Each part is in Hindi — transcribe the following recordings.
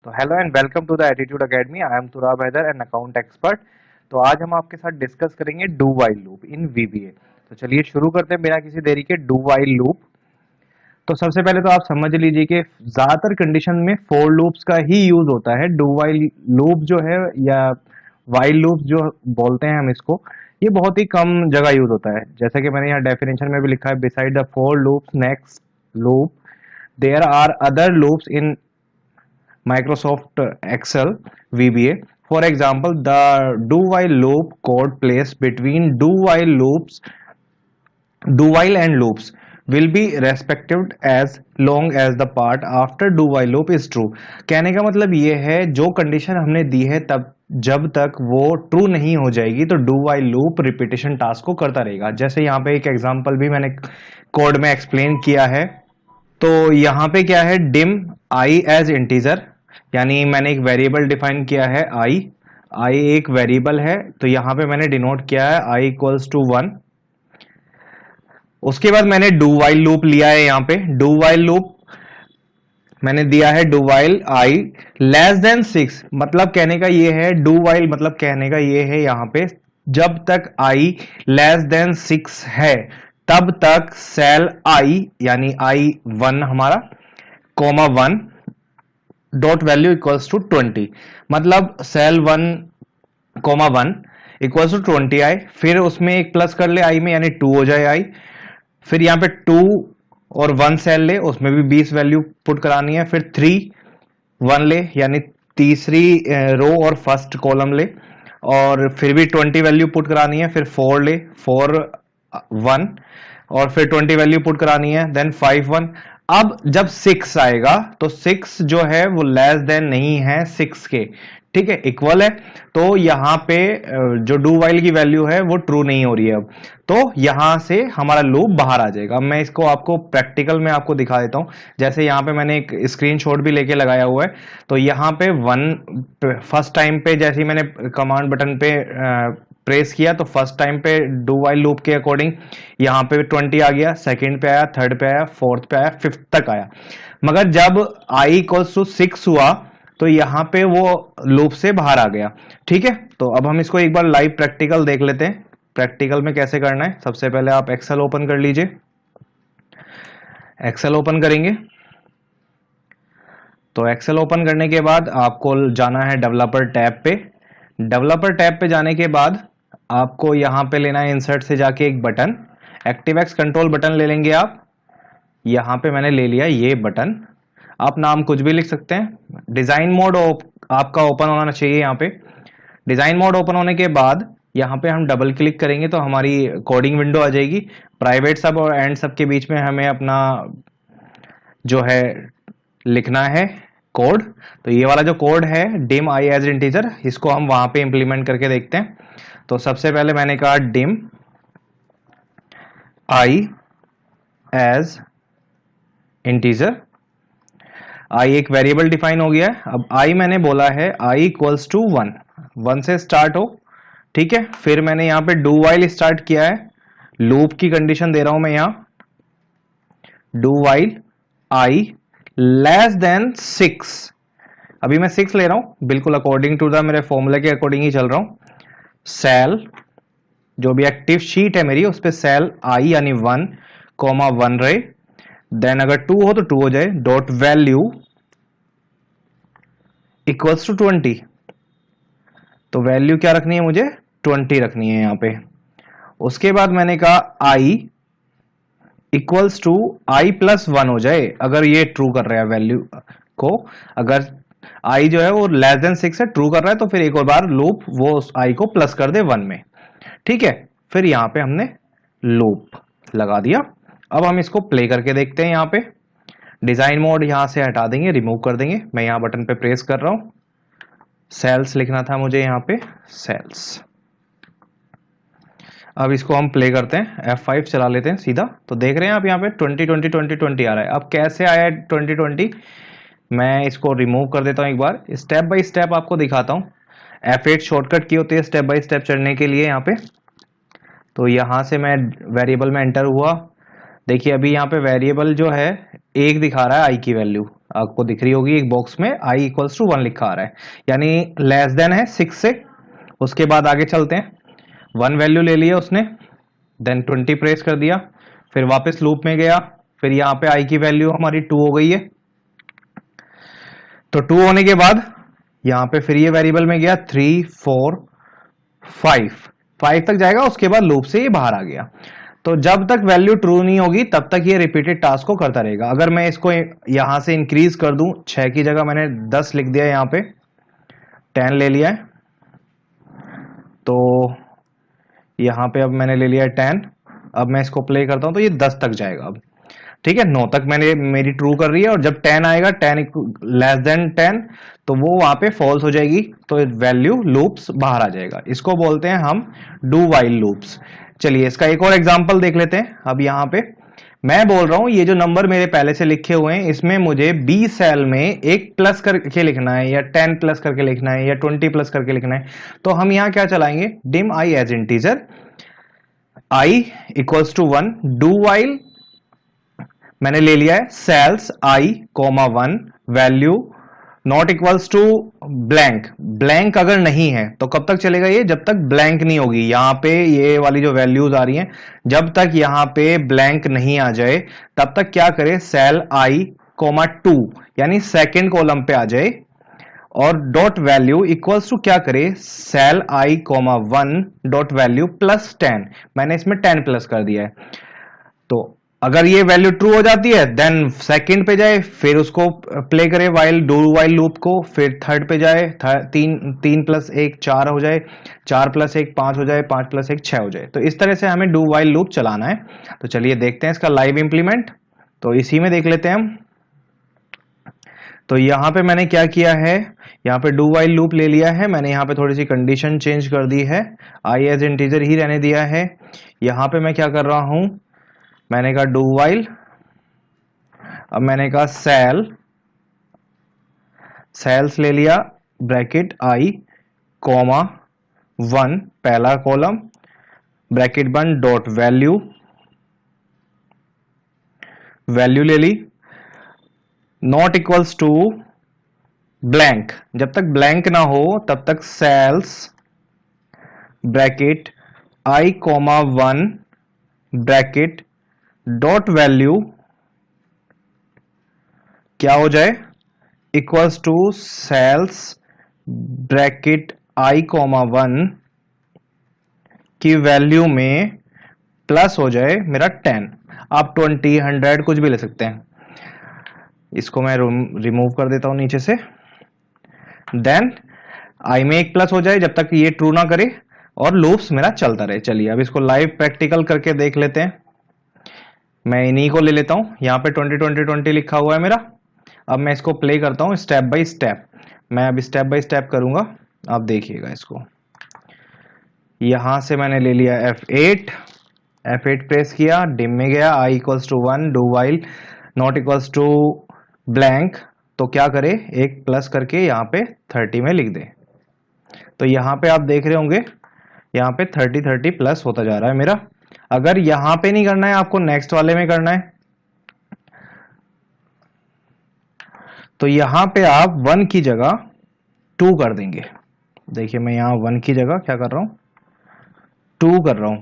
तो hello and welcome to the attitude academy. I am Turab Haider an account expert. तो आज हम आपके साथ डिस्कस करेंगे do while loop in VBA. तो चलिए शुरू करते हैं बिना किसी देरी के डू वाइल लूप। तो सबसे पहले तो आप समझ लीजिए कि ज्यादातर कंडीशन में फॉर लूप्स का ही यूज होता है। डू वाइल लूप जो है या वाइल लूप जो बोलते हैं हम इसको, ये बहुत ही कम जगह यूज होता है। जैसे कि मैंने यहाँ डेफिनेशन में भी लिखा है, beside the for loops next loop there are other loops in Microsoft Excel VBA. For example, the do while loop code placed between do while and loops will be respected as long as the part after do while loop is true. कहने का मतलब ये है, जो कंडीशन हमने दी है तब जब तक वो ट्रू नहीं हो जाएगी तो do while loop repetition task को करता रहेगा। जैसे यहाँ पे एक एग्जांपल भी मैंने कोड में एक्सप्लेन किया है। तो यहाँ पे क्या है, डिम आई एज इंटीजर, यानी मैंने एक वेरिएबल डिफाइन किया है आई। आई एक वेरिएबल है, तो यहाँ पे मैंने डिनोट किया है आई इक्वल्स टू 1। उसके बाद मैंने डू वाइल लूप लिया है। यहाँ पे डू वाइल लूप मैंने दिया है do while I less than 6। मतलब कहने का ये है, डू वाइल मतलब कहने का ये है यहाँ पे, जब तक आई लेस देन 6 है तब तक सेल आई यानी आई 1 हमारा comma 1 dot value equals to 20। मतलब सेल 1 कोमा 1 इक्वल्स टू 20 आए, फिर उसमें एक प्लस कर ले आई में, यानी 2 हो जाए आई। फिर यहाँ पे 2 और 1 सेल ले, उसमें भी 20 वैल्यू पुट करानी है। फिर 3 1 ले, यानी तीसरी रो और फर्स्ट कॉलम ले, और फिर भी 20 वैल्यू पुट करानी है। फिर 4 ले, 4 1, और फिर 20 वैल्यू पुट करानी है। देन 5 1। अब जब 6 आएगा तो 6 जो है वो लेस देन नहीं है 6 के, ठीक है, इक्वल है। तो यहां पे जो डू वाइल की वैल्यू है वो ट्रू नहीं हो रही है। अब तो यहां से हमारा लूप बाहर आ जाएगा। मैं इसको आपको प्रैक्टिकल में आपको दिखा देता हूं। जैसे यहां पे मैंने एक स्क्रीनशॉट भी लेके लगाया हुआ है। तो यहां पे फर्स्ट टाइम पे जैसे ही मैंने कमांड बटन पे प्रेस किया तो फर्स्ट टाइम पे डू वाइल लूप के अकॉर्डिंग यहाँ पे 20 आ गया, सेकंड पे आया, थर्ड पे आया, फोर्थ पे आया, फिफ्थ तक आया। मगर जब i इक्वल्स टू 6 हुआ तो यहाँ पे वो लूप से बाहर आ गया। ठीक है, तो अब हम इसको एक बार लाइव प्रैक्टिकल देख लेते हैं। प्रैक्टिकल में कैसे करना है, सबसे पहले आप एक्सेल ओपन कर लीजिए। एक्सेल ओपन करेंगे तो एक्सेल ओपन करने के बाद आपको जाना है डेवलपर टैब पे। डेवलपर टैब पे जाने के बाद आपको यहां पे लेना है इंसर्ट से जाके एक button, active x control button ले लेंगे आप। यहां पे मैंने ले लिया ये बटन। आप नाम कुछ भी लिख सकते हैं। डिजाइन मोड आपका ओपन होना चाहिए। यहाँ पे डिजाइन मोड ओपन होने के बाद यहाँ पे हम डबल क्लिक करेंगे तो हमारी कोडिंग विंडो आ जाएगी। प्राइवेट सब और एंड सब के बीच में हमें अपना जो है लिखना है कोड। तो ये वाला जो कोड है डिम आई एज इंटीजर, इसको हम वहां पे इंप्लीमेंट करके देखते हैं। तो सबसे पहले मैंने कहा डिम आई एज इंटीजर। आई एक वेरिएबल डिफाइन हो गया है। अब आई मैंने बोला है आई इक्वल्स टू 1, 1 से स्टार्ट हो, ठीक है। फिर मैंने यहां पे डू वाइल स्टार्ट किया है, लूप की कंडीशन दे रहा हूं मैं यहां, do while I less than 6। अभी मैं 6 ले रहा हूं, बिल्कुल अकॉर्डिंग टू द मेरे फॉर्मूले के अकॉर्डिंग ही चल रहा हूं। सेल जो भी एक्टिव शीट है मेरी उस पे सेल आई यानी 1 कोमा 1 रहे। देन अगर 2 हो तो 2 हो जाए, डॉट वैल्यू इक्वल्स टू 20। तो वैल्यू क्या रखनी है मुझे, 20 रखनी है यहां पे। उसके बाद मैंने कहा आई इक्वल्स टू आई प्लस 1 हो जाए, अगर ये ट्रू कर रहा है वैल्यू को। अगर आई जो है वो लेस देन 6 है, ट्रू कर रहा है, तो फिर एक और बार लूप वो आई को प्लस कर दे 1 में, ठीक है। फिर यहां पे हमने लूप लगा दिया। अब हम इसको प्ले करके देखते हैं। यहां पे डिजाइन मोड यहां से हटा देंगे, रिमूव कर देंगे। मैं यहां बटन पे प्रेस कर रहा हूं, सेल्स लिखना था मुझे यहां पे, सेल्स। अब इसको हम प्ले करते हैं, F5 चला लेते हैं सीधा। तो देख रहे हैं आप यहाँ पे 20 20 20 20 आ रहा है। अब कैसे आया है 20 20, मैं इसको रिमूव कर देता हूं एक बार, स्टेप बाय स्टेप आपको दिखाता हूं। F8 शॉर्टकट की होती है स्टेप बाय स्टेप चढ़ने के लिए यहाँ पे। तो यहां से मैं वेरिएबल में एंटर हुआ। देखिए अभी यहाँ पे वेरिएबल जो है 1 दिखा रहा है आई की वैल्यू। आपको दिख रही होगी एक बॉक्स में i इक्वल्स टू 1 लिखा आ रहा है, यानी लेस देन है 6 से। उसके बाद आगे चलते हैं, 1 वैल्यू ले लिया उसने, देन 20 प्रेस कर दिया, फिर वापस लूप में गया, फिर यहाँ पे i की वैल्यू हमारी 2 हो गई है। तो 2 होने के बाद यहाँ पे फिर ये वेरिएबल में गया 3 4 5 तक जाएगा, उसके बाद लूप से ये बाहर आ गया। तो जब तक वैल्यू ट्रू नहीं होगी तब तक ये रिपीटेड टास्क को करता रहेगा। अगर मैं इसको यहां से इंक्रीज कर दूं, 6 की जगह मैंने 10 लिख दिया, यहां पे 10 ले लिया है, तो यहां पे अब मैंने ले लिया 10। अब मैं इसको प्ले करता हूं तो ये 10 तक जाएगा। अब ठीक है, 9 तक मैंने मेरी ट्रू कर रही है, और जब 10 आएगा, 10 लेस देन 10, तो वो वहां पे फॉल्स हो जाएगी, तो वैल्यू लूप्स बाहर आ जाएगा। इसको बोलते हैं हम डू वाइल लूप्स। चलिए इसका एक और एग्जांपल देख लेते हैं। अब यहाँ पे मैं बोल रहा हूं ये जो नंबर मेरे पहले से लिखे हुए हैं, इसमें मुझे बी सेल में एक प्लस करके लिखना है, या 10 प्लस करके लिखना है, या 20 प्लस करके लिखना है। तो हम यहाँ क्या चलाएंगे, dim i as integer, i equals to 1, do while मैंने ले लिया है cells i, 1 value not equals to blank. Blank अगर नहीं है तो कब तक चलेगा ये, जब तक ब्लैंक नहीं होगी। यहां पे ये वाली जो वैल्यूज आ रही हैं, जब तक यहां पे ब्लैंक नहीं आ जाए तब तक क्या करे, सेल i, 2 यानी सेकेंड कॉलम पे आ जाए, और डॉट वैल्यू इक्वल्स टू क्या करे, cell i, 1 dot value plus 10। मैंने इसमें 10 प्लस कर दिया है। तो अगर ये वैल्यू ट्रू हो जाती है देन सेकंड पे जाए, फिर उसको प्ले करे वाइल डू वाइल लूप को, फिर थर्ड पे जाए, 3 प्लस 1 4 हो जाए, 4 प्लस 1 5 हो जाए, 5 प्लस 1 6 हो जाए। तो इस तरह से हमें डू वाइल लूप चलाना है। तो चलिए देखते हैं इसका लाइव इंप्लीमेंट। तो इसी में देख लेते हैं हम। तो यहां पे मैंने क्या किया है, यहाँ पे डू वाइल लूप ले लिया है मैंने, यहाँ पे थोड़ी सी कंडीशन चेंज कर दी है, आई एज इंटीजर ही रहने दिया है। यहाँ पे मैं क्या कर रहा हूं, मैंने कहा डू वाइल, अब मैंने कहा सेल्स ले लिया, ब्रैकेट i, 1 पहला कॉलम, ब्रैकेट बंद, डॉट वैल्यू ले ली, नॉट इक्वल्स टू ब्लैंक। जब तक ब्लैंक ना हो तब तक cells bracket i, 1 bracket dot value क्या हो जाए, equals to cells bracket i, 1 की वैल्यू में प्लस हो जाए मेरा 10। आप 20 100 कुछ भी ले सकते हैं। इसको मैं रिमूव कर देता हूं नीचे से। देन i में एक प्लस हो जाए जब तक ये ट्रू ना करे, और लूप्स मेरा चलता रहे। चलिए अब इसको लाइव प्रैक्टिकल करके देख लेते हैं। मैं इन्हीं को ले लेता हूं, यहाँ पे 20 20 20 लिखा हुआ है मेरा। अब मैं इसको प्ले करता हूं स्टेप बाय स्टेप। मैं अब स्टेप बाय स्टेप करूंगा, आप देखिएगा इसको। यहां से मैंने ले लिया F8 प्रेस किया, डिम में गया, i equals to 1, do while not equals to blank, तो क्या करे, एक प्लस करके यहाँ पे 30 में लिख दे। तो यहाँ पे आप देख रहे होंगे, यहाँ पे 30 30 प्लस होता जा रहा है मेरा। अगर यहाँ पे नहीं करना है, आपको नेक्स्ट वाले में करना है, तो यहां पे आप 1 की जगह 2 कर देंगे। देखिए मैं यहां 1 की जगह क्या कर रहा हूं, 2 कर रहा हूं।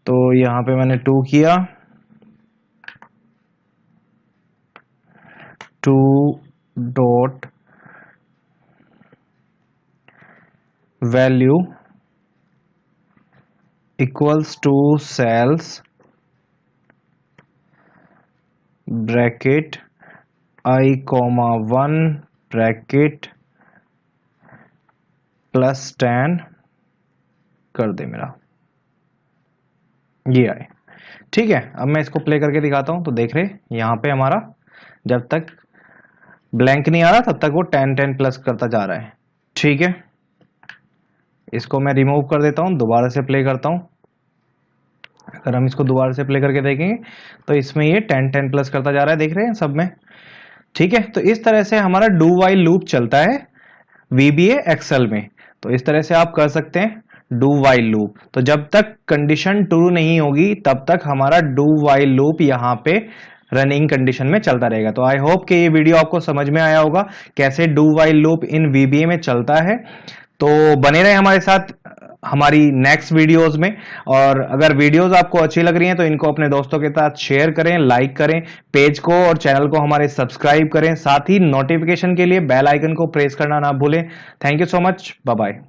तो यहां पे मैंने 2 किया, 2 dot value equals to cells bracket i, 1 bracket plus 10 कर दे मेरा, ये आए। ठीक है, अब मैं इसको प्ले करके दिखाता हूं। तो देख रहे यहां पे हमारा जब तक ब्लैंक नहीं आ रहा तब तक वो 10 10 प्लस करता जा रहा है। ठीक है, इसको मैं रिमूव कर देता हूं, दोबारा से प्ले करता हूं। अगर हम इसको दोबारा से प्ले करके देखेंगे तो इसमें ये 10 10 प्लस करता जा रहा है, देख रहे हैं सब में। ठीक है, तो इस तरह से हमारा डू वाइल लूप चलता है VBA एक्सेल में। तो इस तरह से आप कर सकते हैं डू वाइल लूप। तो जब तक कंडीशन ट्रू नहीं होगी तब तक हमारा डू वाइल लूप यहां पे रनिंग कंडीशन में चलता रहेगा। तो आई होप कि ये वीडियो आपको समझ में आया होगा कैसे do while loop in VBA में चलता है। तो बने रहे हमारे साथ हमारी नेक्स्ट वीडियोस में। और अगर वीडियोस आपको अच्छी लग रही हैं तो इनको अपने दोस्तों के साथ शेयर करें, लाइक करें पेज को और चैनल को हमारे सब्सक्राइब करें। साथ ही नोटिफिकेशन के लिए बेल आइकन को प्रेस करना ना भूलें। Thank you so much, bye bye.